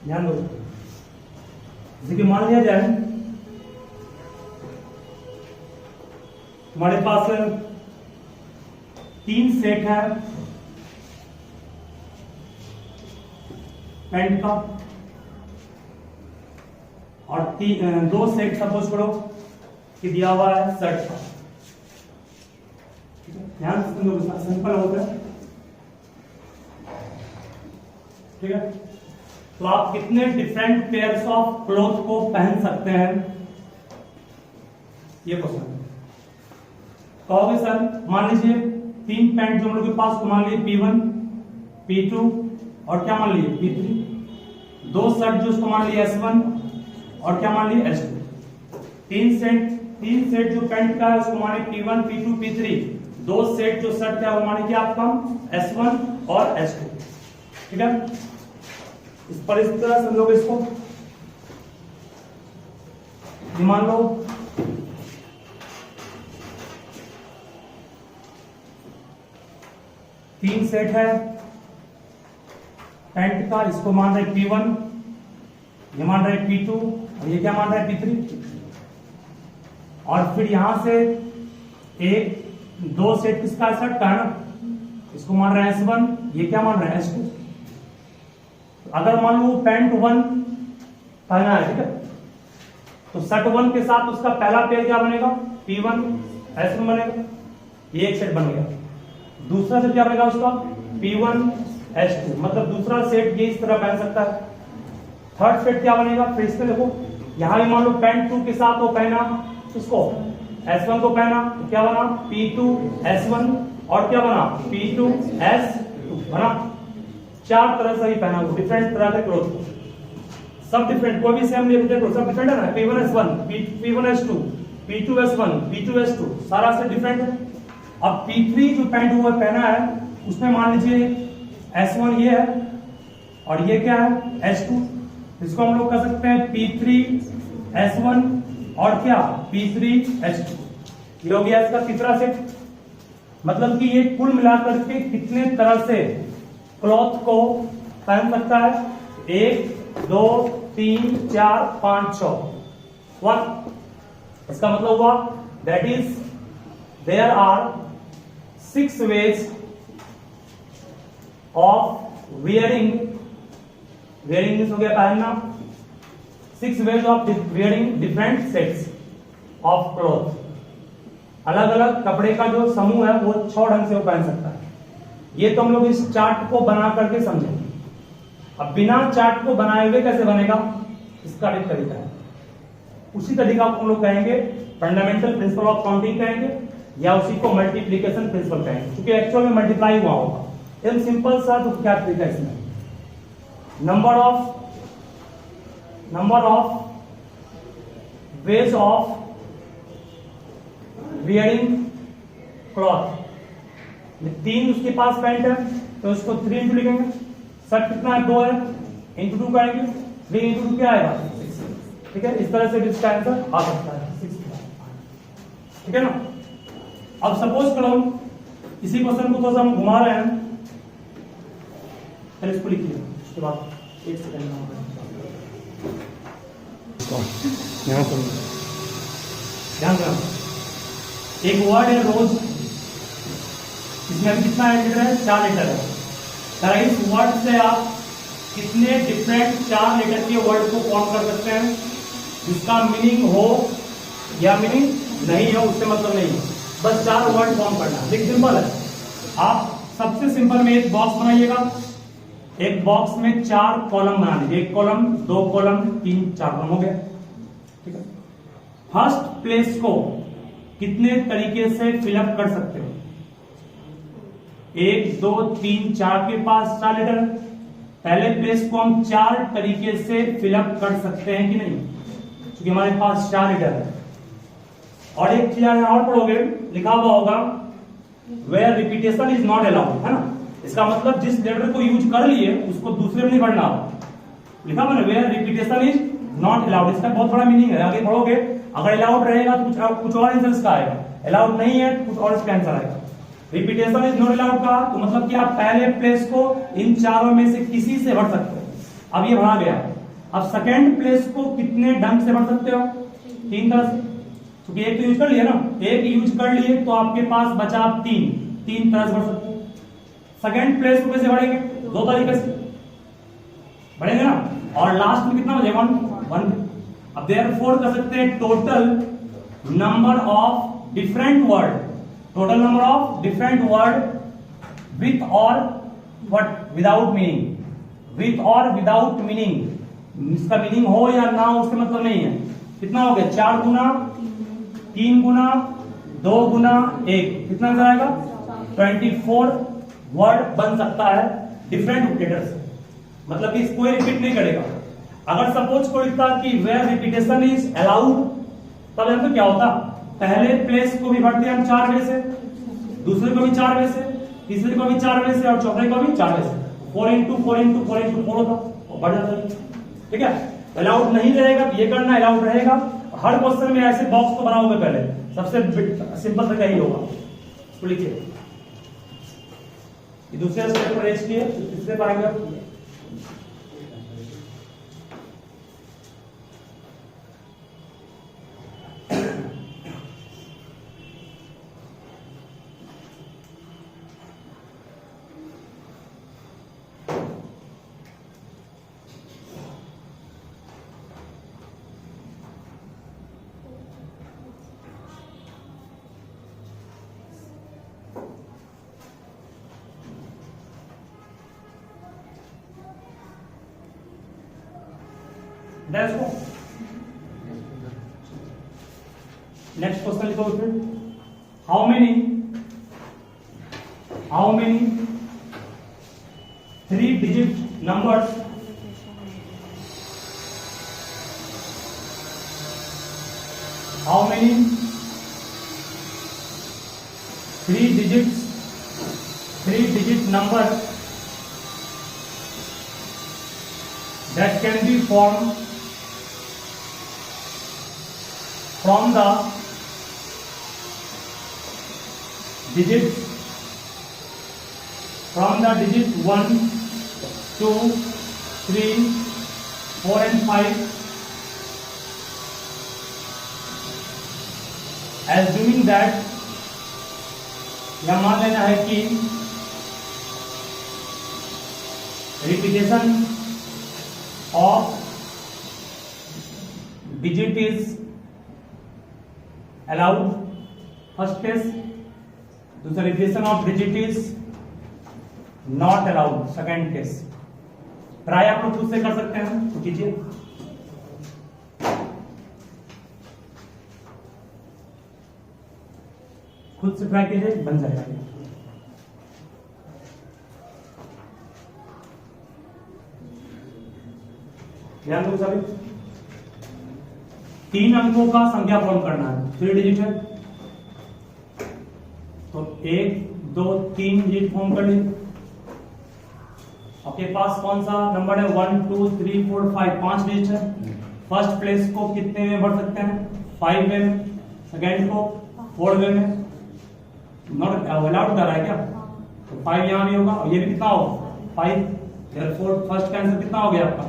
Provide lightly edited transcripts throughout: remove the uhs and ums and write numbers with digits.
ध्यान दो। जैसे कि मान लिया जाए हमारे पास 3 सेट है पैंट का और 2 सेट सपोज करो कि दिया हुआ है शर्ट का। ध्यान से सिंपल होता है, ठीक है। तो आप कितने डिफरेंट पेयर्स ऑफ क्लॉथ को पहन सकते हैं, ये क्वेश्चन कहोगे सर। मान लीजिए 3 पैंट जो हम लोग के पास को मान लीजिए P1 P2 और क्या मान लीजिए P3, 2 शर्ट जो उसको मान लीजिए S1 और क्या मान लीजिए S2, 3 सेट जो पैंट का है उसको मान लीजिए P1 P2 P3, 2 सेट जो शर्ट का है वो मान लीजिए आपका S1 और S2, ठीक है। इस पर इस तरह से हम लोग इसको मान लो 3 सेट है पैंट का, इसको मान रहे P1, ये मान रहे P2 और ये क्या मान रहा है P3, और फिर यहां से 2 सेट किसका शर्ट का है ना, इसको मान रहे हैं S1, ये क्या मान रहे हैं S2। अगर मान लो पैंट 1 पहना है, ठीक है, तो शर्ट 1 के साथ उसका पहला पेयर क्या बनेगा P1 S1 बनेगा, ये एक सेट बन गया। दूसरा सेट क्या बनेगा उसका P1 S2, मतलब दूसरा सेट ये इस तरह पहन सकता है। थर्ड सेट क्या बनेगा, फिर इसमें देखो यहां भी मान लो पैंट 2 के साथ वो पहना उसको S1 को पहना, तो क्या बना P2 S1 और क्या बना P2 S2 बना। 4 तरह से ही पहना, डिफरेंट तरह के क्लोथ को, सब डिफरेंट, कोई भी सेम नहीं, देखो सब डिफरेंट है ना। P1 S1 P1 S2 P2 S1 P2 S2 सारा से डिफरेंट है। अब P3 जो पैंट हुआ पहना है उसमें मान लीजिए S1 ये है और ये क्या है S2, इसको हम लोग कर सकते हैं P3 S1 और क्या P3 S2, ये हो गया इसका तीसरा सेट। मतलब कि ये कुल मिलाकर के कितने तरह से क्लॉथ को पहन सकता है, 1 2 3 4 5 6 1। इसका मतलब हुआ that is there are 6 ways of wearing हो गया पहनना, 6 ways of wearing different sets of cloth। अलग अलग कपड़े का जो समूह है वो 6 ढंग से वो पहन सकता है। ये तो हम लोग इस चार्ट को बना करके समझेंगे। अब बिना चार्ट को बनाए हुए कैसे बनेगा, इसका एक तरीका है, उसी तरीका को हम लोग कहेंगे फंडामेंटल प्रिंसिपल ऑफ काउंटिंग कहेंगे, या उसी को मल्टीप्लिकेशन प्रिंसिपल कहेंगे, क्योंकि एक्चुअल में मल्टीप्लाई हुआ होगा। एकदम सिंपल सा, तो क्या तरीका इसमें, number of ways of wearing cloth. 3 उसके पास पैंट है तो उसको 3 इंटू लिखेंगे, शर्ट कितना है 2 है, इंटू 2 करेंगे, 3 इंटू 2 क्या आएगा 6, ठीक है। इस तरह से इसका आंसर आ सकता है 6, ठीक है ना। अब सपोज करो इसी क्वेश्चन को थोड़ा सा हम घुमा रहे हैं, पहले इसको लिखिए, उसके बाद 1 सेकंड ध्यान देना। एक वर्ड है रोज, इसमें अभी कितना लीटर है 4 लीटर है। इस वर्ड से आप कितने डिफरेंट 4 लीटर के वर्ड को फॉर्म कर सकते हैं, जिसका मीनिंग हो या मीनिंग नहीं हो उससे मतलब नहीं है, बस 4 वर्ड फॉर्म करना। देखिए सिंपल है, आप सबसे सिंपल में एक बॉक्स बनाइएगा, एक बॉक्स में 4 कॉलम बना लीजिए, 1 कॉलम 2 कॉलम 3 4 कॉलम हो गया, ठीक है। फर्स्ट प्लेस को कितने तरीके से फिलअप कर सकते हो, 1 2 3 4 के पास 4 लीटर, पहले प्लेस को हम 4 तरीके से फिलअप कर सकते हैं कि नहीं, क्योंकि हमारे पास 4 लीटर है। और एक चीज और पढ़ोगे, लिखा हुआ होगा where repetition is not allowed, है ना। इसका मतलब जिस लेटर को यूज कर लिए उसको दूसरे में नहीं पढ़ना, लिखा मैंने where repetition is not allowed. इसका बहुत बड़ा मीनिंग है, आगे पढ़ोगे। अगर अलाउड रहेगा तो कुछ और आंसर इसका आएगा, अलाउड नहीं है तो कुछ और इसका आंसर आएगा। रिपीटेशन इज नॉट अलाउड का तो मतलब कि आप पहले प्लेस को इन चारों में से किसी से भर सकते हो। अब ये भरा गया। अब सेकेंड प्लेस को कितने ढंग से भर सकते हो? 3 तरह से, क्योंकि एक तो यूज कर लिया ना, एक यूज कर लिए तो आपके पास बचा 3 तरह से भर सकते हो। सेकेंड प्लेस को कैसे भरेंगे? 2 तरीके से भरेंगे ना, और लास्ट में कितना बचेगा? 1। अब देयरफॉर कर सकते हैं total number of different word, total number of different word with और व्हाट विदाउट मीनिंग, विथ और विदाउट मीनिंग। इसका मीनिंग हो या ना हो उसका मतलब नहीं है। कितना हो गया? 4 गुना 3 गुना 2 गुना 1, कितना नजर आएगा? 24 वर्ड बन सकता है डिफरेंट ओकेजन, मतलब कि कोई रिपीट नहीं करेगा। अगर सपोज कोई लिखता कि वेयर रिपीटेशन इज अलाउड, तब तो क्या होता? पहले प्लेस को भी भरते हम 4 वे से, दूसरे को भी 4 वे से, तीसरे को भी 4 वे से, और चौथे को भी 4 वे से। 4 into 4 into 4 into 4 होता, और बढ़ जाता है। ठीक है, अलाउड नहीं रहेगा, ये करना अलाउड रहेगा। हर क्वेश्चन में ऐसे बॉक्स को बनाओगे पहले, सबसे सिंपल तरीका यही होगा। तो लिखिए, दूसरे स्टेप पर रेस्ट किए, तीसरे पर आएंगे। Let's go. Next question लिखो फिर। How many 3-digit numbers how many 3-digit number that can be formed from the digits 1, 2, 3, 4 and 5, assuming that, यह मान लेना है कि repetition of digit is allowed, first case। दूसरा, repetition of digit is not allowed, second case. Try आप लोग खुद से कर सकते हैं, तो कीजिए। खुद से ट्राई कीजिए, बन जाएगा। ध्यान दो सभी, 3 अंकों का संख्या फॉर्म करना है, 3 डिजिट है, तो 1 2 3 डिजिट फॉर्म कर लीजिए। आपके पास कौन सा नंबर है? 1 2 3 4 5, 5 डिजिट है। फर्स्ट प्लेस को कितने में भर सकते हैं? 5 वे में। सेकेंड को 4 वे में। नॉट अलाउड कर रहा है क्या? तो 5 यहां भी होगा, और ये भी कितना होगा? 5। देयरफॉर फर्स्ट का आंसर कितना हो गया आपका?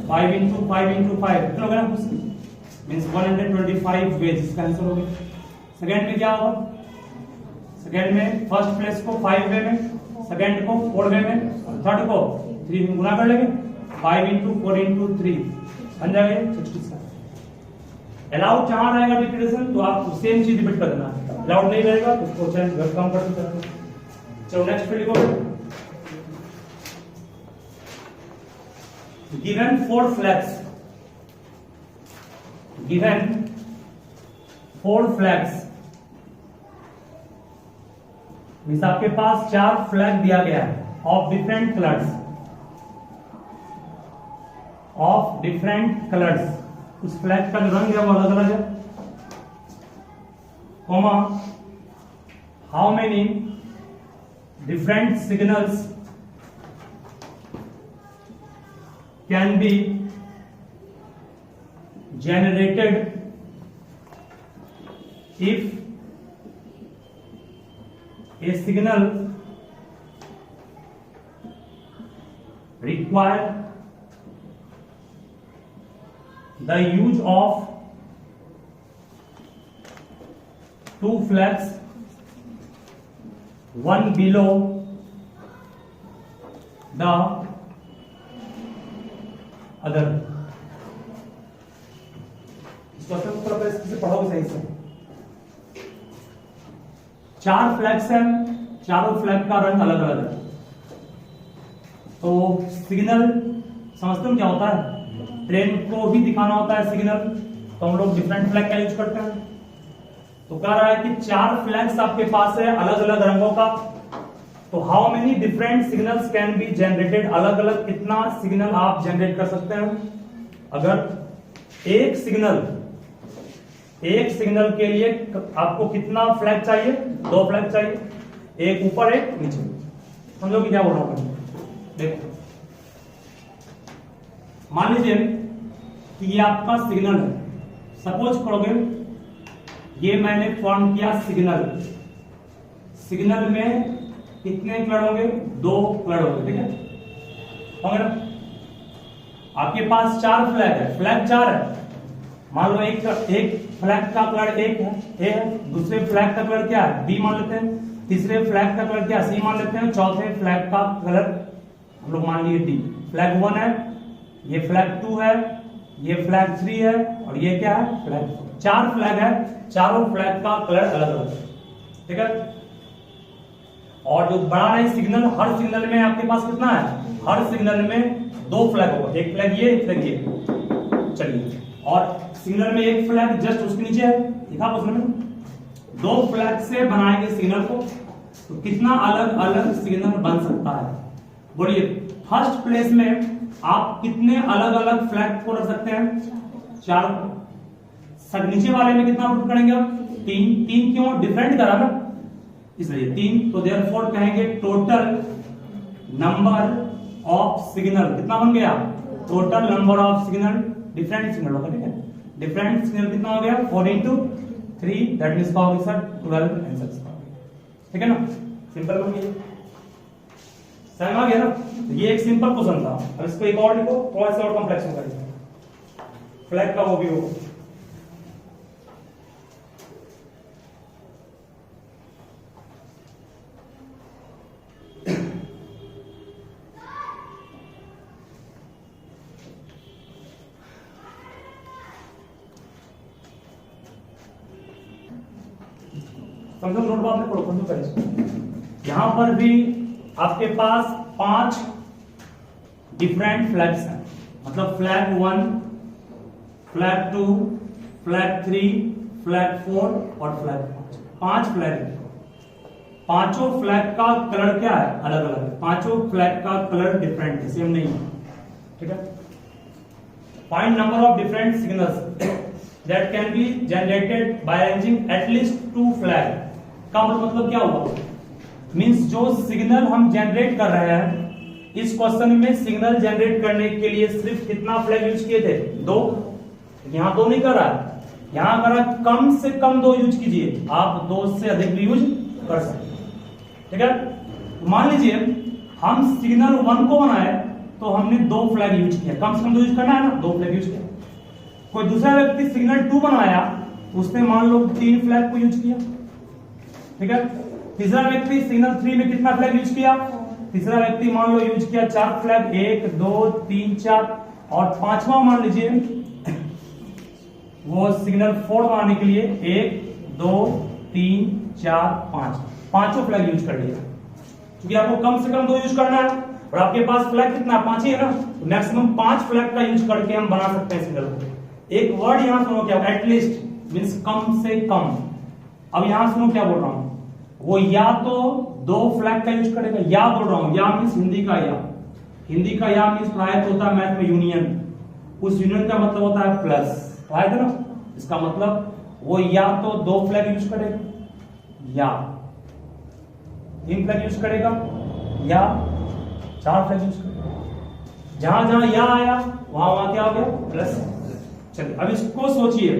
5 into 5 into 5, कितना हो गया ना? मींस 125 वेज, इसका आंसर हो गया। सेकेंड में क्या होगा? सेकेंड में फर्स्ट प्लेस को 5 वे में, सेकेंड को 4 वे में, थर्ड को 3 में गुना कर लेंगे। 5 into 4 into 3 बन जाएगा 67। अलाउड जहां रहेगा रिपीटेशन, तो आप सेम चीज रिपीट कर देना। अलाउड नहीं रहेगा तो उसको चेंज कम कर सकते हैं। चलो नेक्स्ट पे लिखो। Given 4 flags, given 4 flags means आपके पास 4 फ्लैग दिया गया है of different colours, of different colours. उस फ्लैग का जो रंग है वो अलग अलग है। Comma, how many different signals can be generated if a signal require the use of two flags, one below the other. इससे पढ़ोगे सही से। चार फ्लैग्स हैं, चारों फ्लैग का रंग अलग अलग है। तो सिग्नल समझते हो क्या होता है? ट्रेन को भी दिखाना होता है सिग्नल, तो हम लोग डिफरेंट फ्लैग का यूज करते हैं। तो कह रहा है कि चार फ्लैग्स आपके पास है अलग अलग रंगों का। तो how many different signals can be generated, अलग अलग कितना सिग्नल आप जनरेट कर सकते हैं? अगर एक सिग्नल के लिए आपको कितना फ्लैग चाहिए? दो फ्लैग चाहिए, एक ऊपर एक नीचे। समझो कि क्या बोल रहा हूं? देखो, मान लीजिए कि ये आपका सिग्नल है। सपोज करोगे ये मैंने फॉर्म किया सिग्नल। सिग्नल में कितने कलर होंगे? दो कलर होंगे, ठीक है? होंगे ना? आपके पास चार फ्लैग है, फ्लैग चार है। मान लो एक फ्लैग का कलर एक है, ए है। दूसरे फ्लैग का कलर क्या है? बी मान लेते हैं। तीसरे फ्लैग का कलर क्या? सी मान लेते हैं। चौथे फ्लैग का कलर हम लोग मान लिए डी। फ्लैग 1 है, ये फ्लैग 2 है, ये फ्लैग 3 है, और ये क्या है? फ्लैग 4। चार फ्लैग है, चारों फ्लैग का कलर अलग अलग है, ठीक है? और जो बड़ा है सिग्नल, हर सिग्नल में आपके पास कितना है? हर सिग्नल में दो फ्लैग होगा, एक फ्लैग ये, एक फ्लैग ये। चलिए, और सिग्नल में एक फ्लैग जस्ट उसके नीचे है, देखा प्रश्न में? दो फ्लैग से बनाएंगे सिग्नल को, तो कितना अलग अलग सिग्नल बन सकता है? बोलिए, फर्स्ट प्लेस में आप कितने अलग अलग फ्लैग को रख सकते हैं? चार। नीचे वाले में कितना पुट करेंगे आप? तीन। तीन क्यों? डिफरेंट करा ना, इसलिए तीन। तो देयरफॉर कहेंगे टोटल नंबर ऑफ सिग्नल कितना बन गया? Total number of signal, different signal होगा, ठीक है? डिफरेंट सिग्नल कितना हो गया? 4 into 3, दैट मींस का होगा सर 12 आंसर्स, ठीक है ना? सिंपल बन गया, समझ आ गया ना? ये एक सिंपल क्वेश्चन था। अब इसको एक और लिखो, थोड़ा सा और कॉम्प्लेक्स में करिए, फ्लैग का वो भी हो। समझो, नोट बाद में पढ़ो, करें। यहां पर भी आपके पास 5 डिफरेंट फ्लैग्स हैं, मतलब फ्लैग 1, फ्लैग 2, फ्लैग 3, फ्लैग 4 और फ्लैग 5। 5 फ्लैग है। पांचों फ्लैग का कलर क्या है? अलग अलग है। पांचों फ्लैग का कलर डिफरेंट है, सेम नहीं है, ठीक है? Find number of different signals that can be generated by arranging at least 2 flag. का मतलब क्या हुआ? मींस जो सिग्नल हम जनरेट कर रहे हैं, इस क्वेश्चन में सिग्नल जनरेट करने के लिए सिर्फ कितना फ्लैग यूज किए थे? 2। यहां 2 नहीं कर रहा है, यहां कर रहा कम से कम 2 यूज कीजिए, आप 2 से अधिक भी यूज कर सकते हैं, ठीक है? मान लीजिए हम सिग्नल 1 को बनाए, तो हमने 2 फ्लैग यूज किया, कम से कम 2 यूज करना है ना, 2 फ्लैग यूज किया। कोई दूसरा व्यक्ति सिग्नल 2 बनाया, उसने मान लो 3 फ्लैग को यूज किया, ठीक है? तीसरा व्यक्ति सिग्नल 3 में कितना फ्लैग यूज किया? तीसरा व्यक्ति मान लो यूज किया 4 फ्लैग, 1 2 3 4, और पांचवा मान लीजिए वो सिग्नल 4 बनाने के लिए 1 2 3 4 5 पांचों फ्लैग यूज कर लिया, क्योंकि आपको कम से कम 2 यूज करना है, और आपके पास फ्लैग कितना? 5 ही है ना, तो मैक्सिमम 5 फ्लैग का यूज करके हम बना सकते हैं सिग्नल को। एक वर्ड यहां सुनो क्या? एटलीस्ट मींस कम से कम। अब यहां सुनो क्या बोल रहा हूं, वो या तो 2 फ्लैग का यूज करेगा, या बोल रहा हूं, या मींस हिंदी का या। हिंदी का या मींस पढ़ाया होता है मैथ में यूनियन, उस यूनियन का मतलब होता है प्लस, पढ़ाया था ना? इसका मतलब वो या तो 2 फ्लैग यूज करेगा, या 3 फ्लैग यूज करेगा, या 4 फ्लैग यूज करेगा। जहां जहां या आया वहां वहां क्या हो गया? प्लस। चलिए अब इसको सोचिए,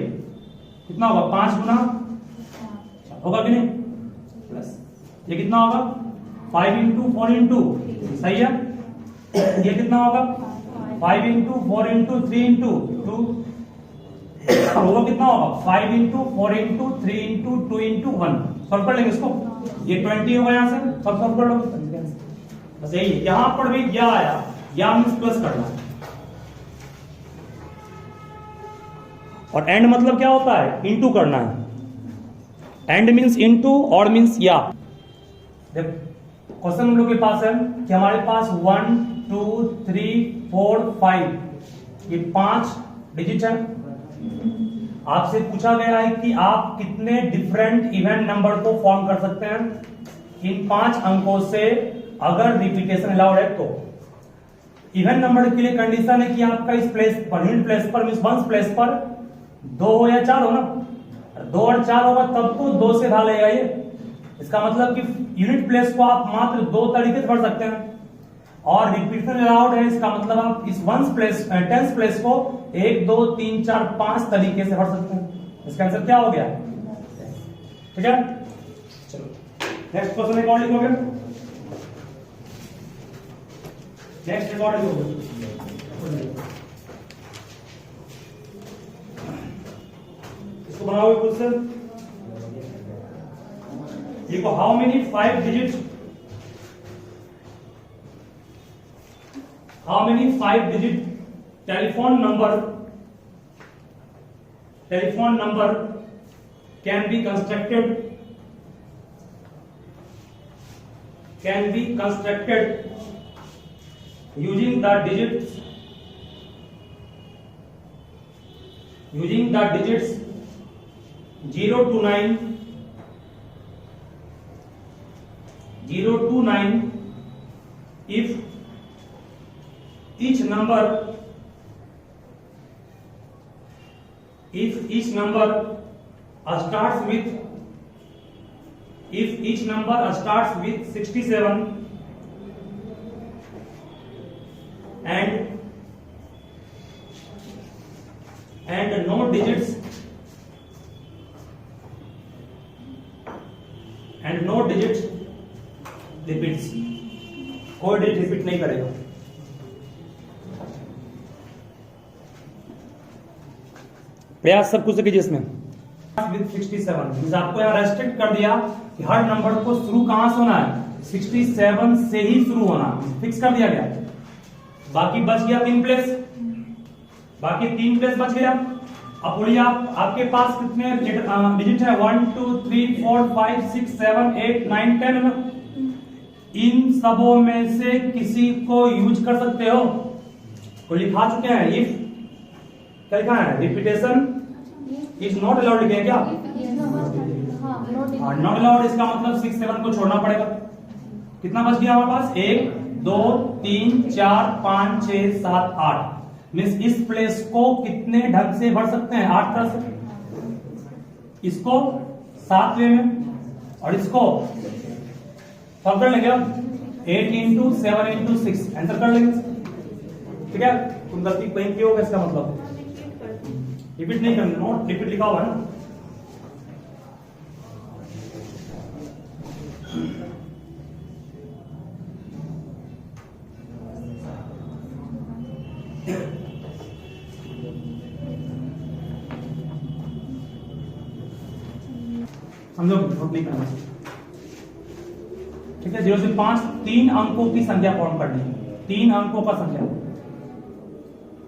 कितना होगा? 5 गुना होगा कि नहीं? प्लस ये कितना होगा? 5 into 4 into, सही है? ये कितना होगा? 5 into 4 into 3 into 2, होगा कितना होगा 5 into 4 into 3 into 2 into 1। Solve कर लेंगे इसको, ये 20 होगा यहाँ से, सब सॉल्व कर लो बस यही है। यहां पर भी क्या आया, या मीन्स प्लस करना है, और एंड मतलब क्या होता है, इनटू करना है। एंड मीन्स इनटू, और मीन्स या। क्वेश्चन हम लोग के पास है कि हमारे पास 1 2 3 4 5 ये 5 डिजिट है। आपसे पूछा गया है कि आप कितने डिफरेंट इवन नंबर को फॉर्म कर सकते हैं इन 5 अंकों से, अगर रिपीटेशन अलाउड है तो। इवन नंबर के लिए कंडीशन है कि आपका इस प्लेस पर, यूनिट प्लेस पर मींस वंस प्लेस पर 2 हो या 4 हो ना, 2 और 4 होगा तब तो 2 से भागेगा ये। इसका मतलब कि यूनिट प्लेस को आप मात्र 2 तरीके से पढ़ सकते हैं, और रिपीटेशन अलाउड है, इसका मतलब आप इस वंस प्लेस टेंस प्लेस को 1 2 3 4 5 तरीके से पढ़ सकते हैं। इसका आंसर क्या हो गया, ठीक है। चलो नेक्स्ट क्वेश्चन रिकॉर्ड लिखोगे, नेक्स्ट रिकॉर्ड लिखोगे, इसको बनाओगे क्वेश्चन। लिखो how many 5 digit, how many 5 digit telephone number can be constructed using the digits 0 to 9 if each number starts with 67 and no digits repeats, कोई डिजिट रिपीट नहीं करेगा। प्रयास सब कुछ कीजिए इसमें। विद 67 मींस आपको यहाँ रेस्ट्रिक्ट कर दिया कि हर नंबर को शुरू कहां से होना है, 67 से ही शुरू होना, फिक्स कर दिया गया। बाकी बच गया 3 प्लेस, बच गया। अब बोलिए आपके पास कितने डिजिट है, 1 2 3 4 5 6 7 8 9 10। इन सबों में से किसी को यूज कर सकते हो, को लिखा चुके हैं। इफ क्या लिखा है, रिपीटेशन इज नॉट अलाउड लिखे क्या, नॉट अलाउड, इसका मतलब 6 7 को छोड़ना पड़ेगा। कितना बच गया हमारे पास, 1 2 3 4 5 6 7 8। मीन्स इस प्लेस को कितने ढंग से भर सकते हैं, 8 तरह से। इसको 7 वे में, और इसको सब कर लेंगे 8 इंटू 7 इंटू 6 आंसर कर लेंगे, ठीक है। तुम गलती कहीं की होगा, इसका मतलब रिपीट नहीं करना, नोट रिपीट लिखा हुआ है ना। समझो, नोट नहीं करना, ठीक है। 0 से 5 3 अंकों की संख्या फॉर्म करनी है, 3 अंकों का संख्या,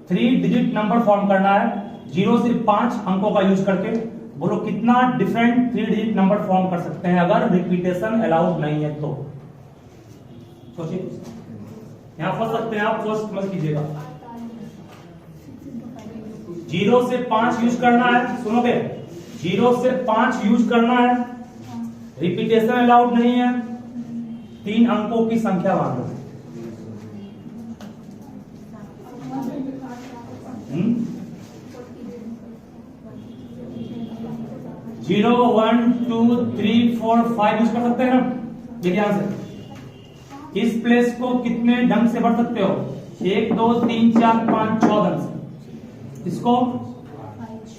3 डिजिट नंबर फॉर्म करना है 0 से 5 अंकों का यूज करके। बोलो कितना डिफरेंट 3 डिजिट नंबर फॉर्म कर सकते हैं अगर रिपीटेशन अलाउड नहीं है तो। सोचिए, यहां फंस सकते हैं आप, फर्स्ट समझ कीजिएगा। 0 से 5 यूज करना है, सुनोगे, 0 से 5 यूज करना है, रिपीटेशन अलाउड नहीं है, 3 अंकों की संख्या मांगो। 0 1 2 3 4 5 यूज कर सकते हैं ना, ये ध्यान से। इस प्लेस को कितने ढंग से भर सकते हो, 1 2 3 4 5 6 ढंग से। इसको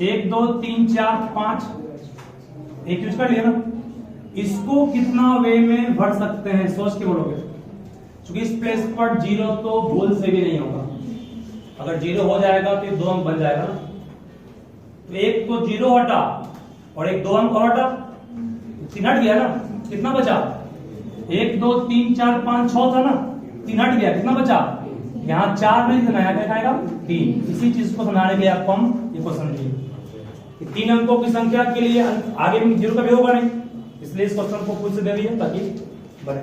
1 2 3 4 5 एक यूज कर लिया ना। इसको कितना वे में भर सकते हैं, सोच के बोलोगे, क्योंकि इस प्लेस पर 0 तो भूल से भी नहीं होगा। अगर 0 हो जाएगा तो 2 अंक बन जाएगा ना। तो तो एक तो 0 हटा और एक 2 अंक और हटा, 3 हट गया ना, कितना बचा? 1 2 3 4 5 6 था ना, 3 हट गया, कितना बचा? यहाँ 4 नहीं लिखना है, क्या आएगा? 3। इसी चीज को समझाने के लिए आपको हम ये क्वेश्चन दिए। 3 अंकों की संख्या के लिए आगे में 0 कभी होगा नहीं, इसलिए इस क्वेश्चन को खुद से दे दिया ताकि बने।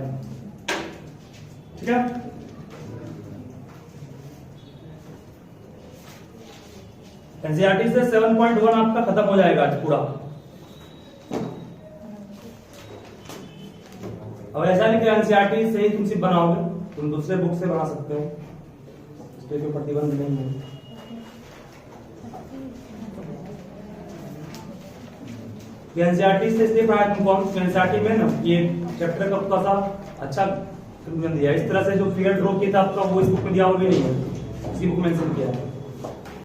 ठीक है, एनसीईआरटी से 7.1 आपका खत्म हो जाएगा आज पूरा। अब ऐसा नहीं कि एनसीईआरटी से ही तुम सिर्फ बनाओगे, तुम दूसरे बुक से बना सकते हो, इस पे कोई प्रतिबंध नहीं है। एनसीईआरटी से इसलिए पढ़ाया तुमको हम, एनसीईआरटी में ना ये चैप्टर का थोड़ा सा अच्छा दिया, इस तरह से जो फिगर ड्रॉ किया था आपका वो इस बुक में दिया होगा नहीं है, इसी बुक में मेंशन किया है।